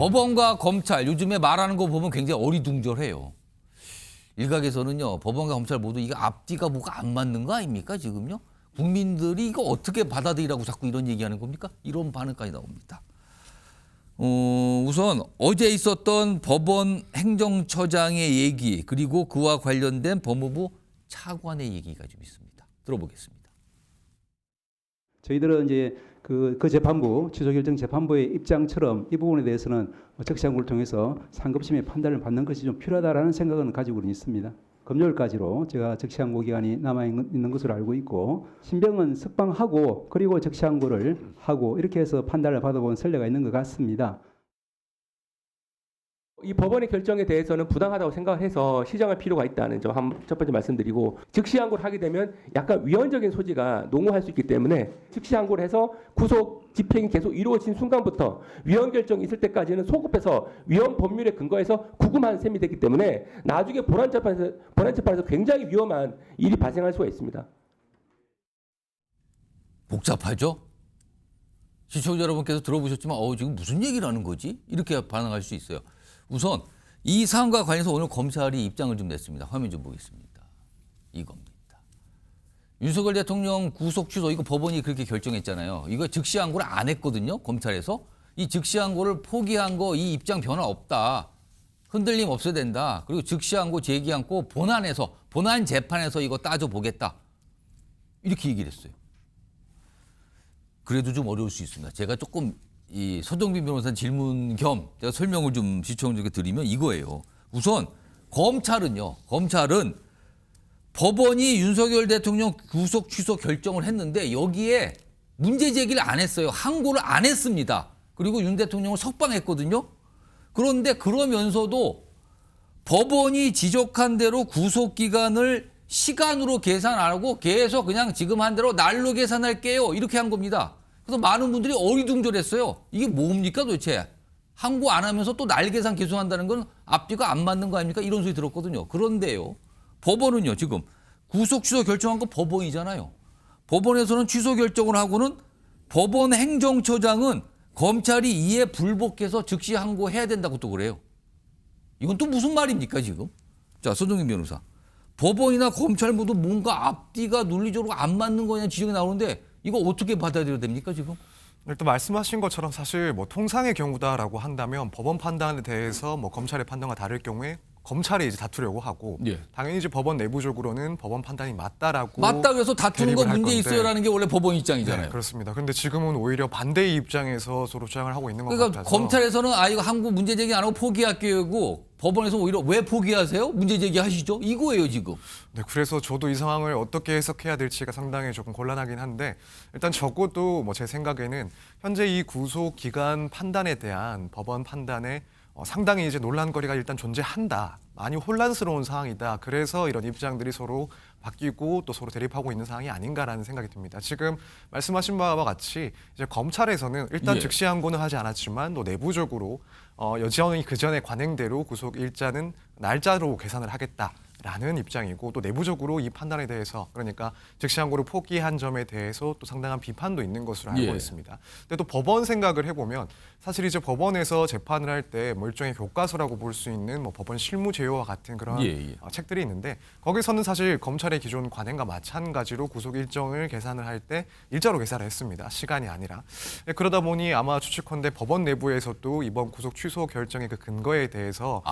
법원과 검찰 요즘에 말하는 거 보면 굉장히 어리둥절해요. 일각에서는요, 법원과 검찰 모두 이게 앞뒤가 뭐가 안 맞는 거 아닙니까 지금요? 국민들이 이거 어떻게 받아들이라고 자꾸 이런 얘기하는 겁니까? 이런 반응까지 나옵니다. 우선 어제 있었던 법원 행정처장의 얘기 그리고 그와 관련된 법무부 차관의 얘기가 좀 있습니다. 들어보겠습니다. 저희들은 이제 그 재판부, 취소결정 재판부의 입장처럼 이 부분에 대해서는 적시항구를 통해서 상급심의 판단을 받는 것이 좀 필요하다라는 생각은 가지고는 있습니다. 금요일까지로 제가 적시항고 기간이 남아 있는 것으로 알고 있고 신병은 석방하고 그리고 적시항고를 하고 이렇게 해서 판단을 받아본 선례가 있는 것 같습니다. 이 법원의 결정에 대해서는 부당하다고 생각을 해서 시정할 필요가 있다는 점 첫 번째 말씀드리고 즉시항고를 하게 되면 약간 위헌적인 소지가 농후할 수 있기 때문에 즉시항고를 해서 구속 집행이 계속 이루어진 순간부터 위헌 결정이 있을 때까지는 소급해서 위헌 법률에 근거해서 구금한 셈이 되기 때문에 나중에 본안 재판에서 굉장히 위험한 일이 발생할 수가 있습니다. 복잡하죠? 시청자 여러분께서 들어보셨지만 지금 무슨 얘기를 하는 거지? 이렇게 반응할 수 있어요. 우선 이 사안과 관련해서 오늘 검찰이 입장을 좀 냈습니다. 화면 좀 보겠습니다. 이겁니다. 윤석열 대통령 구속 취소 이거 법원이 그렇게 결정했잖아요. 이거 즉시항고를 안 했거든요. 검찰에서. 이 즉시항고를 포기한 거 이 입장 변화 없다. 흔들림 없어야 된다. 그리고 즉시항고 제기한 거 본안 재판에서 이거 따져보겠다. 이렇게 얘기를 했어요. 그래도 좀 어려울 수 있습니다. 제가 조금 이 서정빈 변호사 질문 겸 제가 설명을 좀 시청자께 드리면 이거예요. 우선 검찰은 법원이 윤석열 대통령 구속 취소 결정을 했는데 여기에 문제 제기를 안 했어요. 항고를 안 했습니다. 그리고 윤 대통령을 석방했거든요. 그런데 그러면서도 법원이 지적한 대로 구속 기간을 시간으로 계산 안 하고 계속 그냥 지금 한 대로 날로 계산할게요. 이렇게 한 겁니다. 그래서 많은 분들이 어리둥절했어요. 이게 뭡니까 도대체? 항고 안 하면서 또 날 계산 계속 한다는 건 앞뒤가 안 맞는 거 아닙니까? 이런 소리 들었거든요. 그런데요. 법원은요. 지금 구속 취소 결정한 거 법원이잖아요. 법원에서는 취소 결정을 하고는 법원 행정처장은 검찰이 이에 불복해서 즉시 항고해야 된다고 또 그래요. 이건 또 무슨 말입니까 지금? 자, 서정인 변호사. 법원이나 검찰 모두 뭔가 앞뒤가 논리적으로 안 맞는 거냐는 지적이 나오는데 이거 어떻게 받아들여야 됩니까 지금? 일단 말씀하신 것처럼 사실 통상의 경우다라고 한다면 법원 판단에 대해서 검찰의 판단과 다를 경우에 검찰이 이제 다투려고 하고 당연히 이제 법원 내부적으로는 법원 판단이 맞다라고 그래서 다투는 거 문제 있어요라는 게 원래 법원 입장이잖아요. 네, 그렇습니다. 근데 지금은 오히려 반대의 입장에서 서로 주장을 하고 있는 것 그러니까 같아서 검찰에서는 이거 항고 문제 제기 안 하고 포기할게요. 법원에서 오히려 왜 포기하세요? 문제 제기하시죠. 이거예요 지금. 네, 그래서 저도 이 상황을 어떻게 해석해야 될지가 상당히 조금 곤란하긴 한데 일단 적어도 제 생각에는 현재 이 구속 기간 판단에 대한 법원 판단에 상당히 이제 논란거리가 일단 존재한다. 많이 혼란스러운 상황이다. 그래서 이런 입장들이 서로 바뀌고 또 서로 대립하고 있는 상황이 아닌가라는 생각이 듭니다. 지금 말씀하신 바와 같이 이제 검찰에서는 일단 즉시 항고는 하지 않았지만 또 내부적으로 여전히 그 전에 관행대로 구속 일자는 날짜로 계산을 하겠다라는 입장이고 또 내부적으로 이 판단에 대해서 그러니까 즉시 항고를 포기한 점에 대해서 또 상당한 비판도 있는 것으로 알고 있습니다. 근데 또 법원 생각을 해보면 사실 이제 법원에서 재판을 할 때 일종의 교과서라고 볼 수 있는 법원 실무제요와 같은 그런 책들이 있는데 거기서는 사실 검찰의 기존 관행과 마찬가지로 구속 일정을 계산을 할 때 일자로 계산을 했습니다. 시간이 아니라. 그러다 보니 아마 추측컨대 법원 내부에서도 이번 구속 취소 결정의 그 근거에 대해서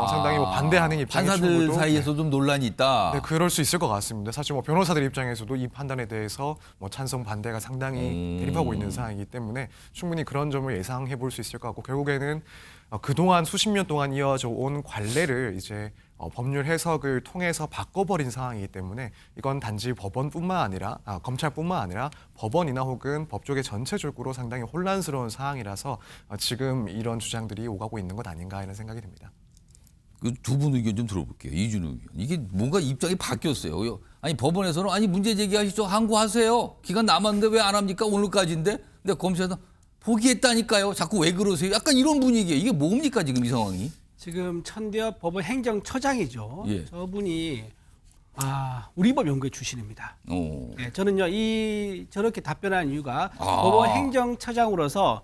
상당히 반대하는 입장이 판사들 사이에서 좀 논란이 있다. 네, 그럴 수 있을 것 같습니다. 사실 변호사들 입장에서도 이 판단에 대해서 찬성 반대가 상당히 대립하고 있는 상황이기 때문에 충분히 그런 점을 예상해 볼 수 있을 것 같고 결국에는 그동안 수십 년 동안 이어져 온 관례를 이제 법률 해석을 통해서 바꿔버린 상황이기 때문에 이건 단지 법원뿐만 아니라 검찰뿐만 아니라 법원이나 혹은 법조계 전체적으로 상당히 혼란스러운 상황이라서 지금 이런 주장들이 오가고 있는 것 아닌가 이런 생각이 듭니다. 그 두 분 의견 좀 들어볼게요. 이준우 의견. 이게 뭔가 입장이 바뀌었어요. 아니 법원에서는 문제 제기하시죠. 항고하세요. 기간 남았는데 왜 안 합니까? 오늘까지인데. 근데 검찰에서 포기했다니까요. 자꾸 왜 그러세요? 약간 이런 분위기예요. 이게 뭡니까 지금 이 상황이? 지금 천대엽 법원 행정처장이죠. 저분이 우리법 연구회 출신입니다. 저는요 저렇게 답변한 이유가 법원 행정처장으로서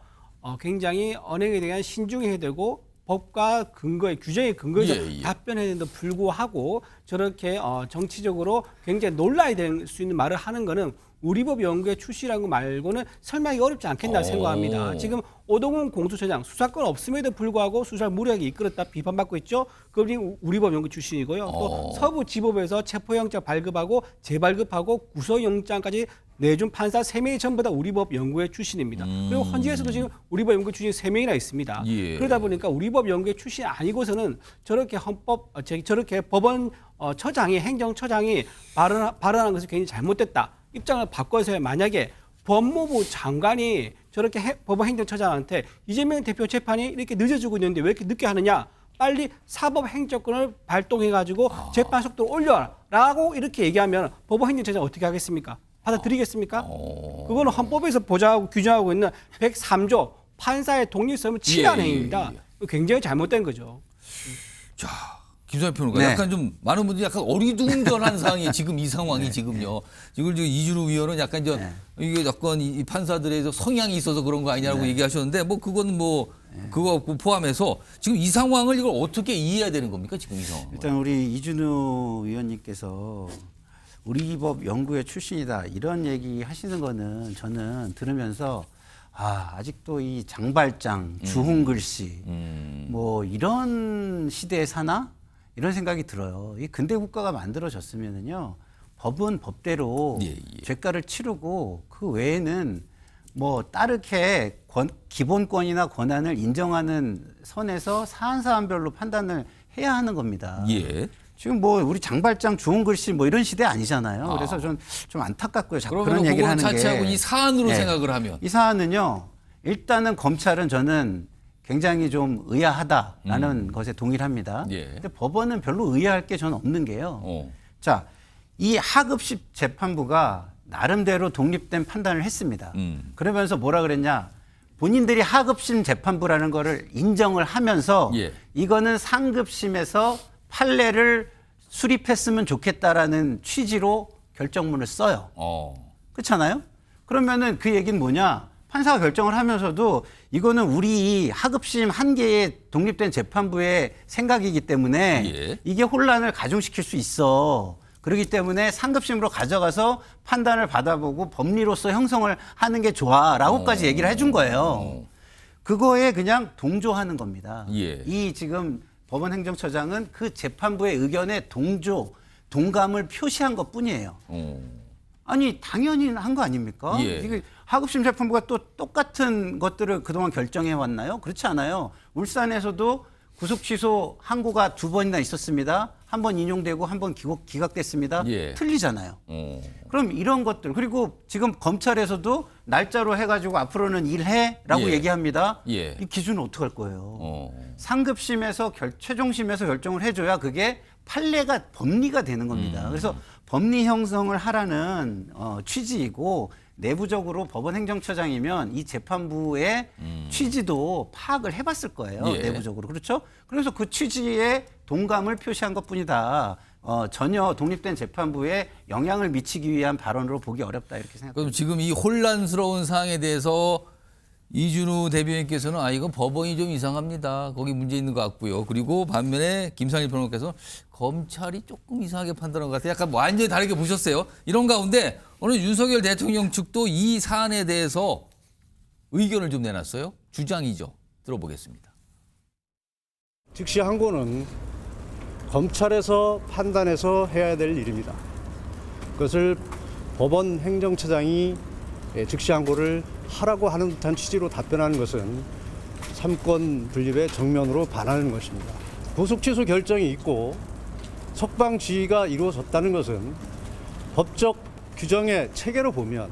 굉장히 언행에 대한 신중해야 되고 법과 근거에 규정의 근거에서 예. 답변해야 되는데 불구하고 저렇게 정치적으로 굉장히 논란이 될 수 있는 말을 하는 거는 우리 법 연구의 출시라는 거 말고는 설명하기 어렵지 않겠나 생각합니다. 지금 오동훈 공수처장 수사권 없음에도 불구하고 수사를 무리하게 이끌었다 비판받고 있죠. 그분이 우리 법 연구 출신이고요. 또 서부지법에서 체포영장 발급하고 재발급하고 구속영장까지 내준 판사 3명이 전부 다 우리 법 연구의 출신입니다. 그리고 헌재에서도 지금 우리 법 연구 출신이 3명이나 있습니다. 예. 그러다 보니까 우리 법 연구의 출신이 아니고서는 저렇게 저렇게 법원 처장이 행정처장이 발언한 것이 굉장히 잘못됐다. 입장을 바꿔서 만약에 법무부 장관이 저렇게 법원 행정처장한테 이재명 대표 재판이 이렇게 늦어지고 있는데 왜 이렇게 늦게 하느냐? 빨리 사법행정권을 발동해가지고 재판 속도를 올려라라고 이렇게 얘기하면 법원 행정처장 어떻게 하겠습니까? 받아들이겠습니까? 그거는 헌법에서 보장하고 규정하고 있는 103조 판사의 독립성을 침해하는 행위입니다. 굉장히 잘못된 거죠. 자, 김선희 평론가, 네. 약간 좀 많은 분들이 약간 어리둥절한 상황이 지금 이 상황이 지금요. 지금 이준우 위원은 약간 이게 약간 이 판사들의 성향이 있어서 그런 거 아니냐고 얘기하셨는데 뭐 그건 뭐 그거 포함해서 지금 이 상황을 이걸 어떻게 이해해야 되는 겁니까 지금 이 상황? 일단 우리 이준우 위원님께서 우리 법 연구회 출신이다 이런 얘기 하시는 거는 저는 들으면서 아직도 이 장발장, 주홍글씨 뭐 이런 시대에 사나? 이런 생각이 들어요. 이 근대 국가가 만들어졌으면은요. 법은 법대로 죄가를 치르고 그 외에는 뭐 따르게 기본권이나 권한을 인정하는 선에서 사안사안별로 판단을 해야 하는 겁니다. 예. 지금 뭐 우리 장발장 주홍글씨 뭐 이런 시대 아니잖아요. 그래서 좀 안타깝고요. 자꾸 그런 얘기를 하는 게. 자체하고 이 사안으로 네. 생각을 하면 이 사안은요. 일단은 검찰은 저는 굉장히 좀 의아하다라는 것에 동의를 합니다. 예. 근데 법원은 별로 의아할 게 저는 없는 게요. 자, 이 하급식 재판부가 나름대로 독립된 판단을 했습니다. 그러면서 뭐라 그랬냐? 본인들이 하급심 재판부라는 거를 인정을 하면서 이거는 상급심에서 판례를 수립했으면 좋겠다라는 취지로 결정문을 써요. 그렇잖아요? 그러면은 그 얘기는 뭐냐? 판사가 결정을 하면서도 이거는 우리 하급심 한 개의 독립된 재판부의 생각이기 때문에 이게 혼란을 가중시킬 수 있어. 그렇기 때문에 상급심으로 가져가서 판단을 받아보고 법리로서 형성을 하는 게 좋아라고까지 얘기를 해준 거예요. 그거에 그냥 동조하는 겁니다. 이 지금 법원 행정처장은 그 재판부의 의견에 동감을 표시한 것 뿐이에요. 아니 당연히 한 거 아닙니까? 이게 하급심 재판부가 또 똑같은 것들을 그동안 결정해 왔나요? 그렇지 않아요. 울산에서도 구속 취소 항고가 2번이나 있었습니다. 한 번 인용되고 한 번 기각됐습니다. 틀리잖아요. 그럼 이런 것들 그리고 지금 검찰에서도 날짜로 해가지고 앞으로는 일해라고 얘기합니다. 이 기준은 어떻게 할 거예요? 상급심에서 최종심에서 결정을 해줘야 그게 판례가 법리가 되는 겁니다. 그래서 법리 형성을 하라는 취지이고 내부적으로 법원 행정처장이면 이 재판부의 취지도 파악을 해봤을 거예요. 내부적으로. 그렇죠? 그래서 그 취지에 동감을 표시한 것뿐이다. 전혀 독립된 재판부에 영향을 미치기 위한 발언으로 보기 어렵다 이렇게 생각합니다. 그럼 지금 이 혼란스러운 사항에 대해서 이준우 대변인께서는 이건 법원이 좀 이상합니다. 거기 문제 있는 것 같고요. 그리고 반면에 김상일 변호사께서는 검찰이 조금 이상하게 판단한 것 같아요. 약간 완전히 다르게 보셨어요. 이런 가운데 오늘 윤석열 대통령 측도 이 사안에 대해서 의견을 좀 내놨어요. 주장이죠. 들어보겠습니다. 즉시 항고는 검찰에서 판단해서 해야 될 일입니다. 그것을 법원 행정처장이 즉시 항고를 하라고 하는 듯한 취지로 답변하는 것은 삼권 분립의 정면으로 반하는 것입니다. 구속 취소 결정이 있고 석방 지휘가 이루어졌다는 것은 법적 규정의 체계로 보면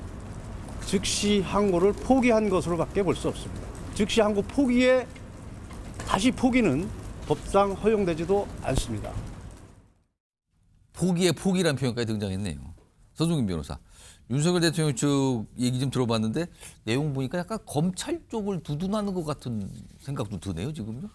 즉시 항고를 포기한 것으로밖에 볼 수 없습니다. 즉시 항고 포기에 다시 포기는 법상 허용되지도 않습니다. 포기의 포기란 표현까지 등장했네요. 서종인 변호사. 윤석열 대통령 쪽 얘기 좀 들어봤는데 내용 보니까 약간 검찰 쪽을 두둔하는 것 같은 생각도 드네요, 지금요.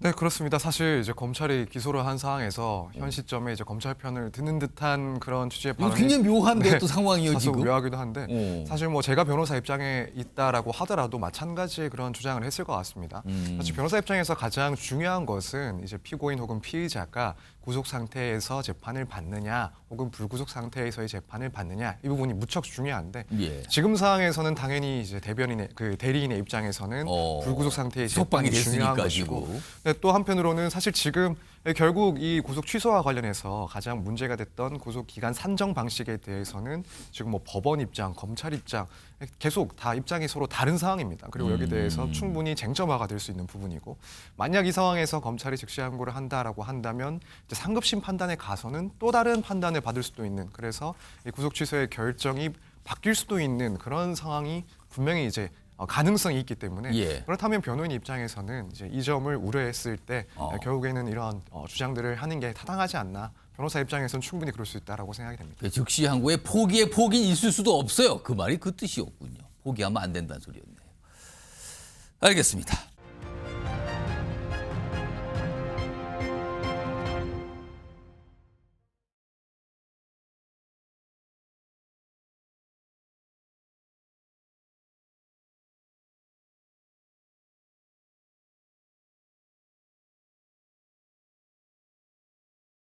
네, 그렇습니다. 사실 이제 검찰이 기소를 한 상황에서 현 시점에 이제 검찰 편을 드는 듯한 그런 취지의 이거 발언이 굉장히 묘한데 또 상황이요 다소 지금. 묘하기도 한데 사실 뭐 제가 변호사 입장에 있다라고 하더라도 마찬가지의 그런 주장을 했을 것 같습니다. 사실 변호사 입장에서 가장 중요한 것은 이제 피고인 혹은 피의자가 구속 상태에서 재판을 받느냐 혹은 불구속 상태에서의 재판을 받느냐 이 부분이 무척 중요한데 예. 지금 상황에서는 당연히 이제 대변인의 그 대리인의 입장에서는 불구속 상태의 석방이 재판이 중요한 됐으니까 것이고 지금. 근데 또 한편으로는 사실 지금 결국 이 구속 취소와 관련해서 가장 문제가 됐던 구속 기간 산정 방식에 대해서는 지금 뭐 법원 입장, 검찰 입장 계속 다 입장이 서로 다른 상황입니다. 그리고 여기에 대해서 충분히 쟁점화가 될 수 있는 부분이고 만약 이 상황에서 검찰이 즉시 항고를 한다라고 한다면 이제 상급심 판단에 가서는 또 다른 판단을 받을 수도 있는 그래서 이 구속 취소의 결정이 바뀔 수도 있는 그런 상황이 분명히 이제 가능성이 있기 때문에 예. 그렇다면 변호인 입장에서는 이제 이 점을 우려했을 때 결국에는 이런 주장들을 하는 게 타당하지 않나 변호사 입장에서는 충분히 그럴 수 있다라고 생각이 됩니다. 즉시 항고에 포기에 포기 있을 수도 없어요. 그 말이 그 뜻이었군요. 포기하면 안 된다는 소리였네요. 알겠습니다.